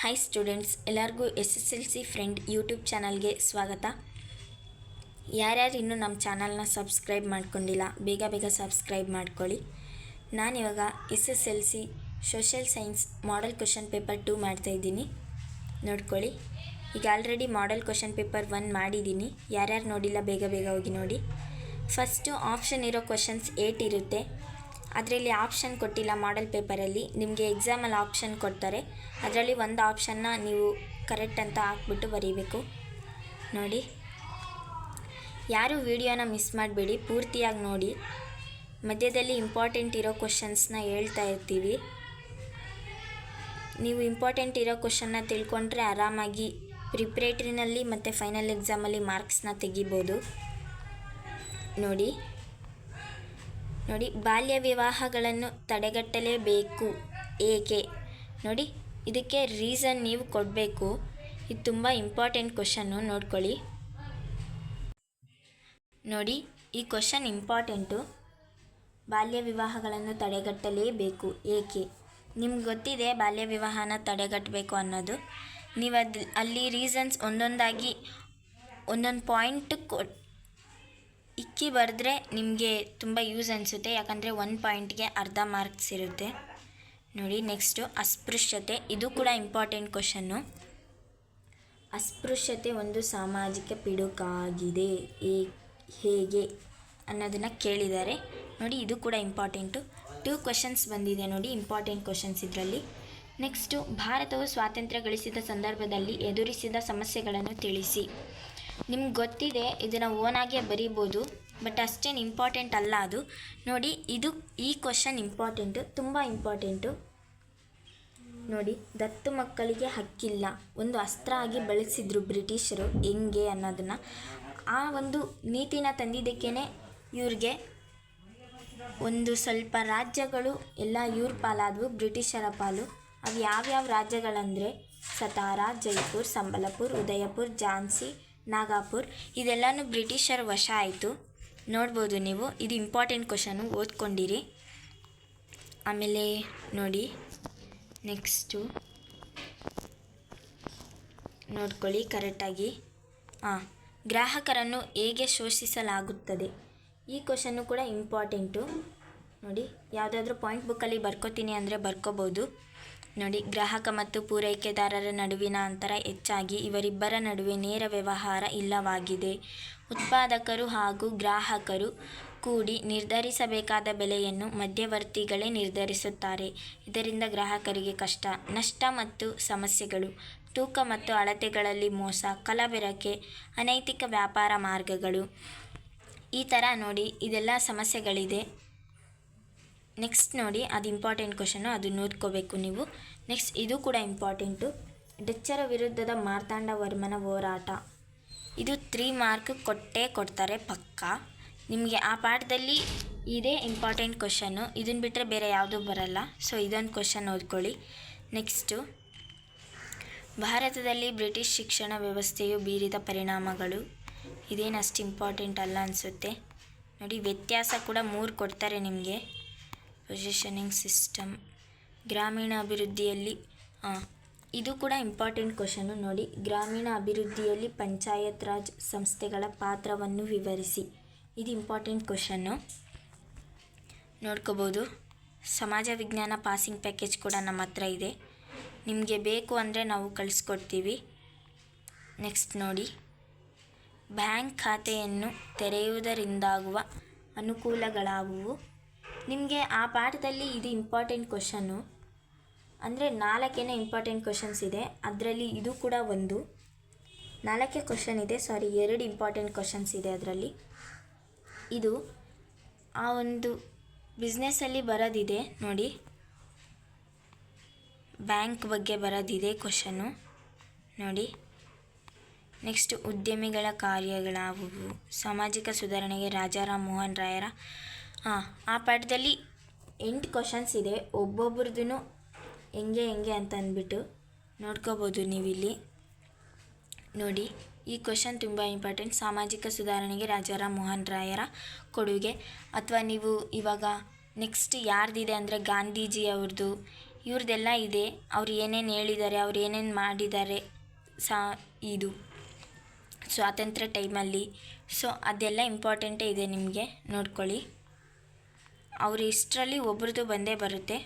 Hi students, ಎಲ್ಲರಿಗೂ S S L C friend YouTube ಚಾನಲ್ಗೆ ಸ್ವಾಗತ. ಯಾರ್ಯಾರು ಇನ್ನೂ ನಮ್ಮ ಚಾನಲ್ನ ಸಬ್ಸ್ಕ್ರೈಬ್ ಮಾಡ್ಕೊಂಡಿಲ್ಲ, ಬೇಗ ಸಬ್ಸ್ಕ್ರೈಬ್ ಮಾಡ್ಕೊಳ್ಳಿ. ನಾನಿವಾಗ S S L C social science model question paper 2 ಮಾಡ್ತಾಯಿದ್ದೀನಿ, ನೋಡ್ಕೊಳ್ಳಿ. ಈಗ ಆಲ್ರೆಡಿ ಮಾಡೆಲ್ ಕ್ವಶನ್ ಪೇಪರ್ 1 ಮಾಡಿದ್ದೀನಿ. ಯಾರ್ಯಾರು ನೋಡಿಲ್ಲ ಬೇಗ ಹೋಗಿ ನೋಡಿ. ಫಸ್ಟು ಆಪ್ಷನ್ ಇರೋ ಕ್ವಶನ್ಸ್ 8 ಇರುತ್ತೆ. ಅದರಲ್ಲಿ ಆಪ್ಷನ್ ಕೊಟ್ಟಿಲ್ಲ ಮಾಡೆಲ್ ಪೇಪರಲ್ಲಿ. ನಿಮಗೆ ಎಕ್ಸಾಮಲ್ಲಿ ಆಪ್ಷನ್ ಕೊಡ್ತಾರೆ, ಅದರಲ್ಲಿ ಒಂದು ಆಪ್ಷನ್ನ ನೀವು ಕರೆಕ್ಟ್ ಅಂತ ಹಾಕ್ಬಿಟ್ಟು ಬರೀಬೇಕು. ನೋಡಿ, ಯಾರು ವಿಡಿಯೋನ ಮಿಸ್ ಮಾಡಬೇಡಿ, ಪೂರ್ತಿಯಾಗಿ ನೋಡಿ. ಮಧ್ಯದಲ್ಲಿ ಇಂಪಾರ್ಟೆಂಟ್ ಇರೋ ಕ್ವಶನ್ಸ್ನ ಹೇಳ್ತಾ ಇರ್ತೀವಿ. ನೀವು ಇಂಪಾರ್ಟೆಂಟ್ ಇರೋ ಕ್ವಶನ್ನ ತಿಳ್ಕೊಂಡ್ರೆ ಆರಾಮಾಗಿ ಪ್ರಿಪ್ರೇಟ್ರಿನಲ್ಲಿ ಮತ್ತು ಫೈನಲ್ ಎಕ್ಸಾಮಲ್ಲಿ ಮಾರ್ಕ್ಸ್ನ ತೆಗಿಬೋದು. ನೋಡಿ, ಬಾಲ್ಯ ವಿವಾಹಗಳನ್ನು ತಡೆಗಟ್ಟಲೇಬೇಕು, ಏಕೆ? ನೋಡಿ, ಇದಕ್ಕೆ ರೀಸನ್ ನೀವು ಕೊಡಬೇಕು. ಇದು ತುಂಬ ಇಂಪಾರ್ಟೆಂಟ್ ಕ್ವಶನ್ನು, ನೋಡ್ಕೊಳ್ಳಿ. ನೋಡಿ, ಈ ಕ್ವಶನ್ ಇಂಪಾರ್ಟೆಂಟು. ಬಾಲ್ಯ ವಿವಾಹಗಳನ್ನು ತಡೆಗಟ್ಟಲೇಬೇಕು, ಏಕೆ? ನಿಮ್ಗೆ ಗೊತ್ತಿದೆ ಬಾಲ್ಯ ವಿವಾಹನ ತಡೆಗಟ್ಟಬೇಕು ಅನ್ನೋದು. ನೀವು ಅಲ್ಲಿ ರೀಸನ್ಸ್ ಒಂದೊಂದಾಗಿ ಒಂದೊಂದು ಪಾಯಿಂಟ್ ಇಕ್ಕಿ ಬರೆದ್ರೆ ನಿಮಗೆ ತುಂಬ ಯೂಸ್ ಅನಿಸುತ್ತೆ, ಯಾಕಂದರೆ ಒಂದು ಪಾಯಿಂಟ್ಗೆ ಅರ್ಧ ಮಾರ್ಕ್ಸ್ ಇರುತ್ತೆ. ನೋಡಿ, ನೆಕ್ಸ್ಟು ಅಸ್ಪೃಶ್ಯತೆ. ಇದು ಕೂಡ ಇಂಪಾರ್ಟೆಂಟ್ ಕ್ವಶನ್ನು. ಅಸ್ಪೃಶ್ಯತೆ ಒಂದು ಸಾಮಾಜಿಕ ಪಿಡುಗಾಗಿದೆ, ಹೇಗೆ ಅನ್ನೋದನ್ನು ಕೇಳಿದ್ದಾರೆ. ನೋಡಿ, ಇದು ಕೂಡ ಇಂಪಾರ್ಟೆಂಟು. 2 ಕ್ವಶನ್ಸ್ ಬಂದಿದೆ ನೋಡಿ, ಇಂಪಾರ್ಟೆಂಟ್ ಕ್ವಶನ್ಸ್ ಇದರಲ್ಲಿ. ನೆಕ್ಸ್ಟು, ಭಾರತವು ಸ್ವಾತಂತ್ರ್ಯ ಗಳಿಸಿದ ಸಂದರ್ಭದಲ್ಲಿ ಎದುರಿಸಿದ ಸಮಸ್ಯೆಗಳನ್ನು ತಿಳಿಸಿ. ನಿಮ್ಗೆ ಗೊತ್ತಿದೆ, ಇದನ್ನು ಓನಾಗೆ ಬರೀಬೋದು, ಬಟ್ ಅಷ್ಟೇನು ಇಂಪಾರ್ಟೆಂಟ್ ಅಲ್ಲ ಅದು. ನೋಡಿ, ಈ ಕ್ವಶನ್ ಇಂಪಾರ್ಟೆಂಟು, ತುಂಬ ಇಂಪಾರ್ಟೆಂಟು. ನೋಡಿ, ದತ್ತು ಮಕ್ಕಳಿಗೆ ಹಕ್ಕಿಲ್ಲ, ಒಂದು ಅಸ್ತ್ರ ಆಗಿ ಬಳಸಿದ್ರು ಬ್ರಿಟಿಷರು, ಹೆಂಗೆ ಅನ್ನೋದನ್ನು. ಆ ಒಂದು ನೀತಿನ ತಂದಿದ್ದಕ್ಕೇ ಇವ್ರಿಗೆ ಒಂದು ಸ್ವಲ್ಪ ರಾಜ್ಯಗಳು ಎಲ್ಲ ಇವ್ರ ಪಾಲಾದವು, ಬ್ರಿಟಿಷರ ಪಾಲು. ಅವು ಯಾವ್ಯಾವ ರಾಜ್ಯಗಳಂದರೆ ಸತಾರಾ, ಜೈಪುರ್, ಸಂಬಲಪುರ್, ಉದಯಪುರ್, ಝಾನ್ಸಿ, ನಾಗಪುರ್, ಇದೆಲ್ಲನೂ ಬ್ರಿಟಿಷರ ವಶ ಆಯಿತು. ನೋಡ್ಬೋದು ನೀವು. ಇದು ಇಂಪಾರ್ಟೆಂಟ್ ಕ್ವಶನು, ಓದ್ಕೊಂಡಿರಿ. ಆಮೇಲೆ ನೋಡಿ, ನೆಕ್ಸ್ಟು ನೋಡ್ಕೊಳ್ಳಿ ಕರೆಕ್ಟಾಗಿ. ಗ್ರಾಹಕರನ್ನು ಹೇಗೆ ಶೋಷಿಸಲಾಗುತ್ತದೆ? ಈ ಕ್ವಶನ್ನು ಕೂಡ ಇಂಪಾರ್ಟೆಂಟು. ನೋಡಿ, ಯಾವುದಾದ್ರೂ ಪಾಯಿಂಟ್ ಬುಕ್ಕಲ್ಲಿ ಬರ್ಕೋತೀನಿ ಅಂದರೆ ಬರ್ಕೋಬೋದು. ನೋಡಿ, ಗ್ರಾಹಕ ಮತ್ತು ಪೂರೈಕೆದಾರರ ನಡುವಿನ ಅಂತರ ಹೆಚ್ಚಾಗಿ ಇವರಿಬ್ಬರ ನಡುವೆ ನೇರ ವ್ಯವಹಾರ ಇಲ್ಲವಾಗಿದೆ. ಉತ್ಪಾದಕರು ಹಾಗೂ ಗ್ರಾಹಕರು ಕೂಡಿ ನಿರ್ಧರಿಸಬೇಕಾದ ಬೆಲೆಯನ್ನು ಮಧ್ಯವರ್ತಿಗಳೇ ನಿರ್ಧರಿಸುತ್ತಾರೆ. ಇದರಿಂದ ಗ್ರಾಹಕರಿಗೆ ಕಷ್ಟ, ನಷ್ಟ ಮತ್ತು ಸಮಸ್ಯೆಗಳು. ತೂಕ ಮತ್ತು ಅಳತೆಗಳಲ್ಲಿ ಮೋಸ, ಕಲಬೆರಕೆ, ಅನೈತಿಕ ವ್ಯಾಪಾರ ಮಾರ್ಗಗಳು, ಈ ಥರ ನೋಡಿ ಇದೆಲ್ಲ ಸಮಸ್ಯೆಗಳಿದೆ. ನೆಕ್ಸ್ಟ್ ನೋಡಿ, ಅದು ಇಂಪಾರ್ಟೆಂಟ್ ಕ್ವಶನು, ಅದು ನೋಡ್ಕೋಬೇಕು ನೀವು. ನೆಕ್ಸ್ಟ್, ಇದು ಕೂಡ ಇಂಪಾರ್ಟೆಂಟು. ಡಚ್ಚರ ವಿರುದ್ಧದ ಮಾರ್ತಾಂಡ ವರ್ಮನ ಹೋರಾಟ. ಇದು 3 ಮಾರ್ಕ್ ಕೊಡ್ತಾರೆ ಪಕ್ಕ ನಿಮಗೆ. ಆ ಪಾಠದಲ್ಲಿ ಇದೇ ಇಂಪಾರ್ಟೆಂಟ್ ಕ್ವಶನ್ನು, ಇದನ್ನು ಬಿಟ್ಟರೆ ಬೇರೆ ಯಾವುದೂ ಬರಲ್ಲ. ಸೊ ಇದೊಂದು ಕ್ವಶನ್ ಓದ್ಕೊಳ್ಳಿ. ನೆಕ್ಸ್ಟು, ಭಾರತದಲ್ಲಿ ಬ್ರಿಟಿಷ್ ಶಿಕ್ಷಣ ವ್ಯವಸ್ಥೆಯು ಬೀರಿದ ಪರಿಣಾಮಗಳು. ಇದೇನು ಅಷ್ಟು ಇಂಪಾರ್ಟೆಂಟ್ ಅಲ್ಲ ಅನಿಸುತ್ತೆ. ನೋಡಿ, ವ್ಯತ್ಯಾಸ ಕೂಡ 3 ಕೊಡ್ತಾರೆ ನಿಮಗೆ. ಪೊಸಿಷನಿಂಗ್ ಸಿಸ್ಟಮ್, ಗ್ರಾಮೀಣ ಅಭಿವೃದ್ಧಿಯಲ್ಲಿ, ಇದು ಕೂಡ ಇಂಪಾರ್ಟೆಂಟ್ ಕ್ವಶನು. ನೋಡಿ, ಗ್ರಾಮೀಣ ಅಭಿವೃದ್ಧಿಯಲ್ಲಿ ಪಂಚಾಯತ್ ರಾಜ್ ಸಂಸ್ಥೆಗಳ ಪಾತ್ರವನ್ನು ವಿವರಿಸಿ. ಇದು ಇಂಪಾರ್ಟೆಂಟ್ ಕ್ವಶನ್ನು, ನೋಡ್ಕೋಬೋದು. ಸಮಾಜ ವಿಜ್ಞಾನ ಪಾಸಿಂಗ್ ಪ್ಯಾಕೇಜ್ ಕೂಡ ನಮ್ಮ ಹತ್ರ ಇದೆ, ನಿಮಗೆ ಬೇಕು ಅಂದರೆ ನಾವು ಕಳಿಸ್ಕೊಡ್ತೀವಿ. ನೆಕ್ಸ್ಟ್ ನೋಡಿ, ಬ್ಯಾಂಕ್ ಖಾತೆಯನ್ನು ತೆರೆಯುವುದರಿಂದಾಗುವ ಅನುಕೂಲಗಳಾವುವು? ನಿಮಗೆ ಆ ಪಾಠದಲ್ಲಿ ಇದು ಇಂಪಾರ್ಟೆಂಟ್ ಕ್ವಶನ್ನು. ಅಂದರೆ 4 ಇಂಪಾರ್ಟೆಂಟ್ ಕ್ವಶನ್ಸ್ ಇದೆ, ಅದರಲ್ಲಿ ಇದು ಕೂಡ ಒಂದು. 4 ಕ್ವಶನ್ ಇದೆ, 2 ಇಂಪಾರ್ಟೆಂಟ್ ಕ್ವಶನ್ಸ್ ಇದೆ ಅದರಲ್ಲಿ. ಇದು ಆ ಒಂದು ಬಿಸ್ನೆಸ್ಸಲ್ಲಿ ಬರೋದಿದೆ ನೋಡಿ, ಬ್ಯಾಂಕ್ ಬಗ್ಗೆ ಬರೋದಿದೆ ಕ್ವಶನ್ನು ನೋಡಿ. ನೆಕ್ಸ್ಟ್, ಉದ್ಯಮಿಗಳ ಕಾರ್ಯಗಳಾವುವು? ಸಾಮಾಜಿಕ ಸುಧಾರಣೆಗೆ ರಾಜಾರಾಮ್ ಮೋಹನ್ ರಾಯರ. ಆ ಪಾಠದಲ್ಲಿ 8 ಕ್ವಶನ್ಸ್ ಇದೆ, ಒಬ್ಬೊಬ್ರದ್ದು ಹೆಂಗೆ ಅಂತ ಅಂದ್ಬಿಟ್ಟು ನೋಡ್ಕೋಬೋದು ನೀವಿಲ್ಲಿ. ನೋಡಿ, ಈ ಕ್ವಶನ್ ತುಂಬ ಇಂಪಾರ್ಟೆಂಟ್. ಸಾಮಾಜಿಕ ಸುಧಾರಣೆಗೆ ರಾಜಾರಾಮ್ ಮೋಹನ್ ರಾಯರ ಕೊಡುಗೆ. ಅಥವಾ ನೀವು ಇವಾಗ ನೆಕ್ಸ್ಟ್ ಯಾರ್ದಿದೆ ಅಂದರೆ ಗಾಂಧೀಜಿ ಅವ್ರದ್ದು, ಇವ್ರದ್ದೆಲ್ಲ ಇದೆ. ಅವ್ರು ಏನೇನು ಹೇಳಿದ್ದಾರೆ, ಅವ್ರು ಏನೇನು ಮಾಡಿದ್ದಾರೆ ಇದು ಸ್ವಾತಂತ್ರ್ಯ ಟೈಮಲ್ಲಿ. ಸೊ ಅದೆಲ್ಲ ಇಂಪಾರ್ಟೆಂಟೇ ಇದೆ, ನಿಮಗೆ ನೋಡ್ಕೊಳ್ಳಿ. ಅವ್ರ ಇಷ್ಟರಲ್ಲಿ ಒಬ್ರದ್ದು ಬಂದೇ ಬರುತ್ತೆ.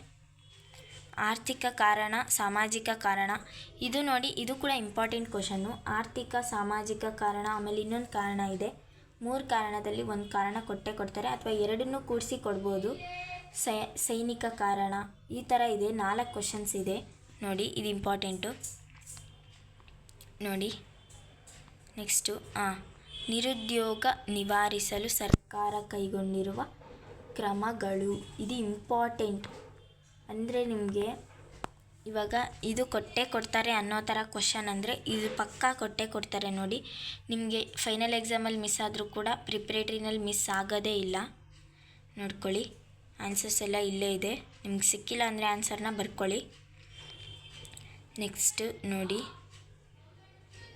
ಆರ್ಥಿಕ ಕಾರಣ, ಸಾಮಾಜಿಕ ಕಾರಣ, ಇದು ನೋಡಿ, ಇದು ಕೂಡ ಇಂಪಾರ್ಟೆಂಟ್ ಕ್ವಶನ್ನು. ಆರ್ಥಿಕ, ಸಾಮಾಜಿಕ ಕಾರಣ, ಆಮೇಲೆ ಇನ್ನೊಂದು ಕಾರಣ ಇದೆ. 3 ಕಾರಣದಲ್ಲಿ ಒಂದು ಕಾರಣ ಕೊಡ್ತಾರೆ, ಅಥವಾ ಎರಡನ್ನೂ ಕೂಡಿಸಿ ಕೊಡ್ಬೋದು. ಸೈನಿಕ ಕಾರಣ, ಈ ಥರ ಇದೆ. 4 ಕ್ವಶನ್ಸ್ ಇದೆ ನೋಡಿ, ಇದು ಇಂಪಾರ್ಟೆಂಟು ನೋಡಿ. ನೆಕ್ಸ್ಟು ನಿರುದ್ಯೋಗ ನಿವಾರಿಸಲು ಸರ್ಕಾರ ಕೈಗೊಂಡಿರುವ ಕ್ರಮಗಳು, ಇದು ಇಂಪಾರ್ಟೆಂಟ್. ಅಂದರೆ ನಿಮಗೆ ಇವಾಗ ಇದು ಕೊಡ್ತಾರೆ ಅನ್ನೋ ಥರ ಕ್ವಶನ್ ಅಂದರೆ ಇದು ಪಕ್ಕಾ ಕೊಡ್ತಾರೆ ನೋಡಿ. ನಿಮಗೆ ಫೈನಲ್ ಎಕ್ಸಾಮಲ್ಲಿ ಮಿಸ್ ಆದರೂ ಕೂಡ ಪ್ರಿಪ್ರೇಟ್ರಿನಲ್ಲಿ ಮಿಸ್ ಆಗೋದೇ ಇಲ್ಲ. ನೋಡ್ಕೊಳ್ಳಿ, ಆನ್ಸರ್ಸ್ ಎಲ್ಲ ಇಲ್ಲೇ ಇದೆ. ನಿಮ್ಗೆ ಸಿಕ್ಕಿಲ್ಲ ಅಂದರೆ ಆನ್ಸರ್ನ ಬರ್ಕೊಳ್ಳಿ. ನೆಕ್ಸ್ಟ್ ನೋಡಿ,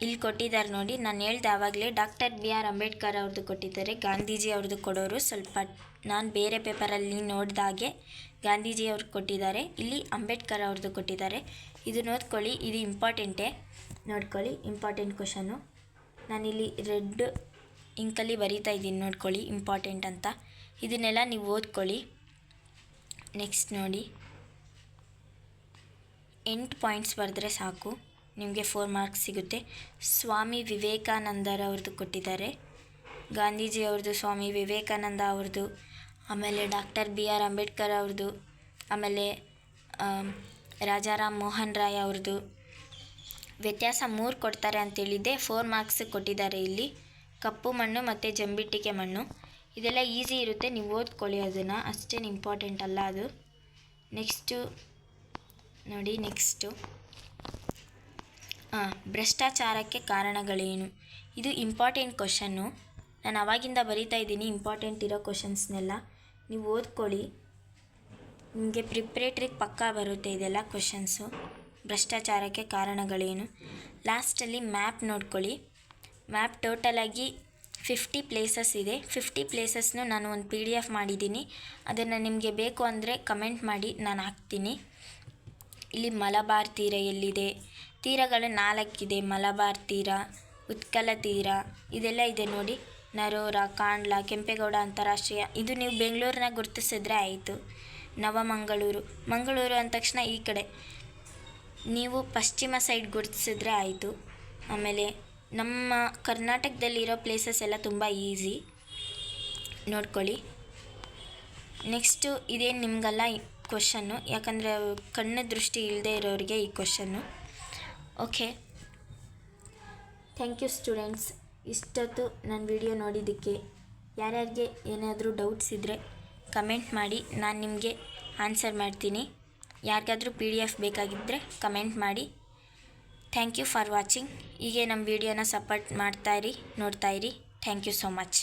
ಇಲ್ಲಿ ಕೊಟ್ಟಿದ್ದಾರೆ ನೋಡಿ. ನಾನು ಹೇಳ್ದೆ ಆವಾಗಲೇ, ಡಾಕ್ಟರ್ BR ಅಂಬೇಡ್ಕರ್ ಅವ್ರದ್ದು ಕೊಟ್ಟಿದ್ದಾರೆ, ಗಾಂಧೀಜಿ ಅವ್ರದ್ದು ಕೊಡೋರು ಸ್ವಲ್ಪ ನಾನು ಬೇರೆ ಪೇಪರಲ್ಲಿ ನೋಡಿದಾಗೆ ಗಾಂಧೀಜಿ ಅವ್ರಿಗೆ ಕೊಟ್ಟಿದ್ದಾರೆ, ಇಲ್ಲಿ ಅಂಬೇಡ್ಕರ್ ಅವ್ರದ್ದು ಕೊಟ್ಟಿದ್ದಾರೆ. ಇದು ನೋಡ್ಕೊಳ್ಳಿ, ಇದು ಇಂಪಾರ್ಟೆಂಟೇ. ನೋಡ್ಕೊಳ್ಳಿ, ಇಂಪಾರ್ಟೆಂಟ್ ಕ್ವಶನ್ನು. ನಾನಿಲ್ಲಿ ರೆಡ್ ಇಂಕಲ್ಲಿ ಬರೀತಾ ಇದ್ದೀನಿ, ನೋಡ್ಕೊಳ್ಳಿ ಇಂಪಾರ್ಟೆಂಟ್ ಅಂತ. ಇದನ್ನೆಲ್ಲ ನೀವು ಓದ್ಕೊಳ್ಳಿ. ನೆಕ್ಸ್ಟ್ ನೋಡಿ, 8 ಪಾಯಿಂಟ್ಸ್ ಬರೆದ್ರೆ ಸಾಕು, ನಿಮಗೆ 4 ಮಾರ್ಕ್ಸ್ ಸಿಗುತ್ತೆ. ಸ್ವಾಮಿ ವಿವೇಕಾನಂದರವ್ರದ್ದು ಕೊಟ್ಟಿದ್ದಾರೆ, ಗಾಂಧೀಜಿ ಅವ್ರದ್ದು, ಸ್ವಾಮಿ ವಿವೇಕಾನಂದ ಅವ್ರದ್ದು, ಆಮೇಲೆ ಡಾಕ್ಟರ್ BR ಅಂಬೇಡ್ಕರ್ ಅವ್ರದ್ದು, ಆಮೇಲೆ ರಾಜಾರಾಮ್ ಮೋಹನ್ ರಾಯ್ ಅವ್ರದ್ದು. ವ್ಯತ್ಯಾಸ 3 ಕೊಡ್ತಾರೆ ಅಂತೇಳಿದ್ದೆ, 4 ಮಾರ್ಕ್ಸ್ ಕೊಟ್ಟಿದ್ದಾರೆ ಇಲ್ಲಿ. ಕಪ್ಪು ಮಣ್ಣು ಮತ್ತು ಜಂಬಿಟ್ಟಿಗೆ ಮಣ್ಣು, ಇದೆಲ್ಲ ಈಸಿ ಇರುತ್ತೆ, ನೀವು ಓದ್ಕೊಳ್ಳಿ ಅದನ್ನು, ಅಷ್ಟೇನು ಇಂಪಾರ್ಟೆಂಟ್ ಅಲ್ಲ ಅದು. ನೆಕ್ಸ್ಟು ನೋಡಿ, ನೆಕ್ಸ್ಟು ಭ್ರಷ್ಟಾಚಾರಕ್ಕೆ ಕಾರಣಗಳೇನು, ಇದು ಇಂಪಾರ್ಟೆಂಟ್ ಕ್ವಶನ್ನು. ನಾನು ಆವಾಗಿಂದ ಬರಿತಾ ಇದ್ದೀನಿ ಇಂಪಾರ್ಟೆಂಟ್ ಇರೋ ಕ್ವಶನ್ಸ್ನೆಲ್ಲ, ನೀವು ಓದ್ಕೊಳ್ಳಿ. ನಿಮಗೆ ಪ್ರಿಪ್ರೇಟ್ರಿಗೆ ಪಕ್ಕಾ ಬರುತ್ತೆ ಇದೆಲ್ಲ ಕ್ವಶನ್ಸು. ಭ್ರಷ್ಟಾಚಾರಕ್ಕೆ ಕಾರಣಗಳೇನು. ಲಾಸ್ಟಲ್ಲಿ ಮ್ಯಾಪ್ ನೋಡ್ಕೊಳ್ಳಿ. ಮ್ಯಾಪ್ ಟೋಟಲಾಗಿ 50 ಪ್ಲೇಸಸ್ ಇದೆ. 50 ಪ್ಲೇಸಸ್ನು ನಾನು ಒಂದು PDF ಮಾಡಿದ್ದೀನಿ, ಅದನ್ನು ನಿಮಗೆ ಬೇಕು ಅಂದರೆ ಕಮೆಂಟ್ ಮಾಡಿ, ನಾನು ಹಾಕ್ತೀನಿ. ಇಲ್ಲಿ ಮಲಬಾರ್ ತೀರ ಎಲ್ಲಿದೆ, ತೀರಗಳು 4 ಇದೆ. ಮಲಬಾರ್ ತೀರ, ಉತ್ಕಲ ತೀರ, ಇದೆಲ್ಲ ಇದೆ ನೋಡಿ. ನರೋರ, ಕಾಂಡ್ಲಾ, ಕೆಂಪೇಗೌಡ ಅಂತಾರಾಷ್ಟ್ರೀಯ, ಇದು ನೀವು ಬೆಂಗಳೂರನ್ನ ಗುರುತಿಸಿದ್ರೆ ಆಯಿತು. ನವಮಂಗಳೂರು, ಮಂಗಳೂರು ಅಂದ ತಕ್ಷಣ ಈ ಕಡೆ ನೀವು ಪಶ್ಚಿಮ ಸೈಡ್ ಗುರುತಿಸಿದ್ರೆ ಆಯಿತು. ಆಮೇಲೆ ನಮ್ಮ ಕರ್ನಾಟಕದಲ್ಲಿರೋ ಪ್ಲೇಸಸ್ ಎಲ್ಲ ತುಂಬ ಈಸಿ, ನೋಡ್ಕೊಳ್ಳಿ. ನೆಕ್ಸ್ಟು ಇದೇನು ನಿಮಗೆಲ್ಲ ಕ್ವಶನ್ನು, ಯಾಕಂದರೆ ಕಣ್ಣು ದೃಷ್ಟಿ ಇಲ್ಲದೆ ಇರೋರಿಗೆ ಈ ಕ್ವಶನ್ನು. Okay, thank you students. ಇಷ್ಟೊತ್ತು ನನ್ನ ವಿಡಿಯೋ ನೋಡಿದ್ದಕ್ಕೆ. ಯಾರ್ಯಾರಿಗೆ ಏನಾದರೂ ಡೌಟ್ಸ್ ಇದ್ದರೆ ಕಮೆಂಟ್ ಮಾಡಿ, ನಾನು ನಿಮಗೆ ಆನ್ಸರ್ ಮಾಡ್ತೀನಿ. ಯಾರಿಗಾದರೂ PDF ಬೇಕಾಗಿದ್ದರೆ ಕಮೆಂಟ್ ಮಾಡಿ. Thank you for watching. ಹೀಗೆ ನಮ್ಮ ವಿಡಿಯೋನ ಸಪೋರ್ಟ್ ಮಾಡ್ತಾಯಿರಿ, ನೋಡ್ತಾಯಿರಿ. Thank you so much.